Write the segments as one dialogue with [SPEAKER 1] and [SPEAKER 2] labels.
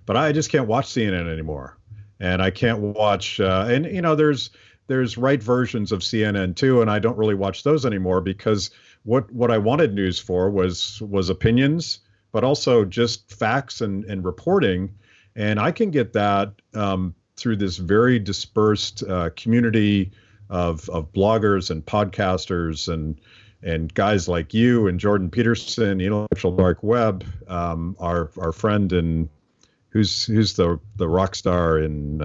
[SPEAKER 1] but I just can't watch CNN anymore, and I can't watch. And there's right versions of CNN too, and I don't really watch those anymore because what I wanted news for was opinions, but also just facts and reporting, and I can get that through this very dispersed community of bloggers and podcasters and guys like you and Jordan Peterson, the intellectual dark web, our friend and who's the rock star in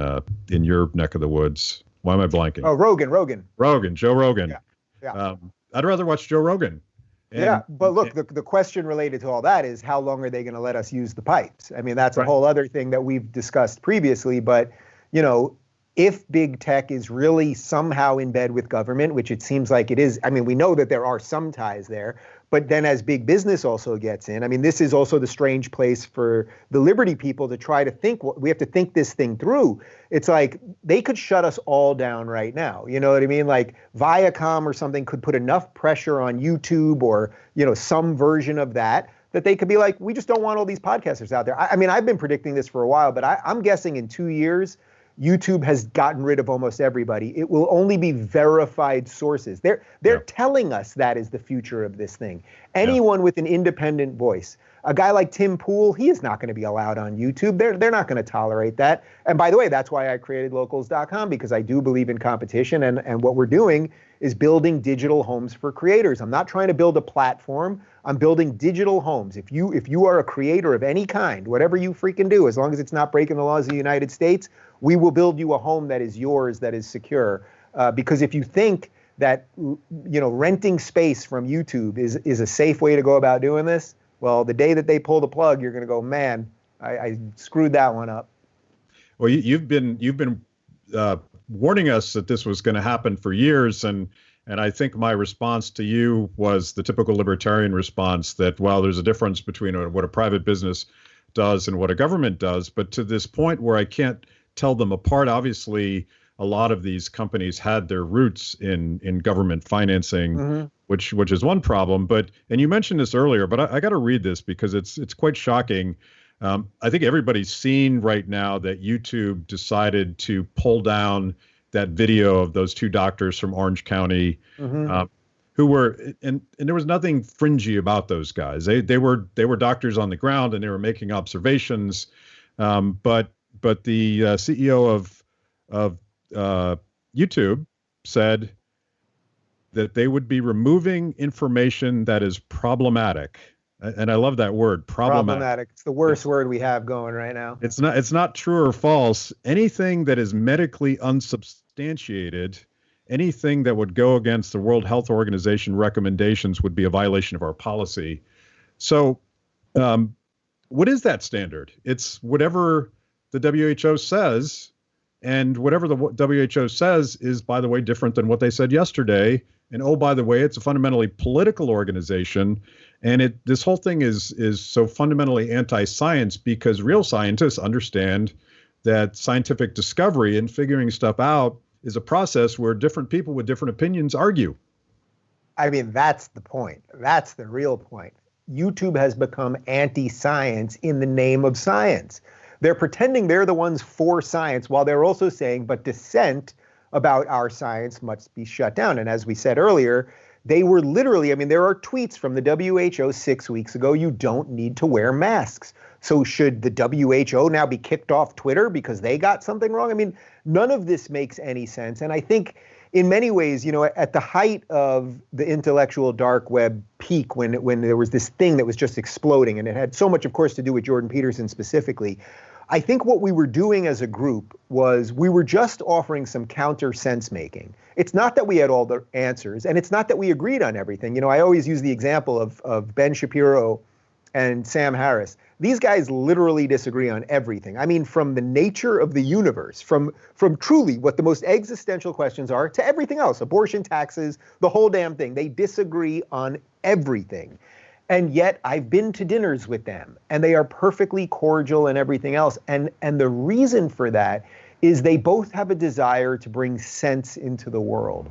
[SPEAKER 1] your neck of the woods. Why am I blanking?
[SPEAKER 2] Oh, Rogan,
[SPEAKER 1] Joe Rogan.
[SPEAKER 2] Yeah.
[SPEAKER 1] I'd rather watch Joe Rogan.
[SPEAKER 2] But look, the question related to all that is how long are they going to let us use the pipes? I mean, that's a whole other thing that we've discussed previously. But, if big tech is really somehow in bed with government, which it seems like it is, I mean, we know that there are some ties there, but then as big business also gets in, I mean, this is also the strange place for the Liberty people to try to think, we have to think this thing through. It's like they could shut us all down right now. You know what I mean? Like Viacom or something could put enough pressure on YouTube or, some version of that they could be like, we just don't want all these podcasters out there. I mean, I've been predicting this for a while, but I'm guessing in 2 years, YouTube has gotten rid of almost everybody. It will only be verified sources. They're telling us that is the future of this thing. Anyone with an independent voice. A guy like Tim Pool, he is not going to be allowed on YouTube. They're not going to tolerate that. And by the way, that's why I created locals.com, because I do believe in competition. And what we're doing is building digital homes for creators. I'm not trying to build a platform. I'm building digital homes. If you are a creator of any kind, whatever you freaking do, as long as it's not breaking the laws of the United States, we will build you a home that is yours, that is secure. Because if you think that renting space from YouTube is a safe way to go about doing this, well, the day that they pull the plug, you're going to go, man, I screwed that one up.
[SPEAKER 1] Well, you've been warning us that this was going to happen for years, and I think my response to you was the typical libertarian response that, well, there's a difference between what a private business does and what a government does, but to this point where I can't tell them apart. Obviously, a lot of these companies had their roots in government financing, which is one problem. And you mentioned this earlier, but I got to read this because it's quite shocking. I think everybody's seen right now that YouTube decided to pull down that video of those two doctors from Orange County, who were, and there was nothing fringy about those guys. They were doctors on the ground and they were making observations, but the CEO of YouTube said that they would be removing information that is problematic. And I love that word, problematic.
[SPEAKER 2] It's the worst word we have going right now.
[SPEAKER 1] It's not true or false. Anything that is medically unsubstantiated, anything that would go against the World Health Organization recommendations would be a violation of our policy. So what is that standard? It's whatever the WHO says, and whatever the WHO says is, by the way, different than what they said yesterday. And oh, by the way, it's a fundamentally political organization, and this whole thing is so fundamentally anti-science because real scientists understand that scientific discovery and figuring stuff out is a process where different people with different opinions argue.
[SPEAKER 2] I mean, that's the point. That's the real point. YouTube has become anti-science in the name of science. They're pretending they're the ones for science while they're also saying, but dissent about our science must be shut down. And as we said earlier, they were literally, I mean, there are tweets from the WHO 6 weeks ago, you don't need to wear masks. So should the WHO now be kicked off Twitter because they got something wrong? I mean, none of this makes any sense. And I think in many ways, at the height of the intellectual dark web peak, when there was this thing that was just exploding, and it had so much, of course, to do with Jordan Peterson specifically, I think what we were doing as a group was we were just offering some counter sense making. It's not that we had all the answers, and it's not that we agreed on everything. I always use the example of Ben Shapiro and Sam Harris. These guys literally disagree on everything. I mean, from the nature of the universe, from truly what the most existential questions are, to everything else, abortion, taxes, the whole damn thing. They disagree on everything. And yet I've been to dinners with them and they are perfectly cordial and everything else. And the reason for that is they both have a desire to bring sense into the world.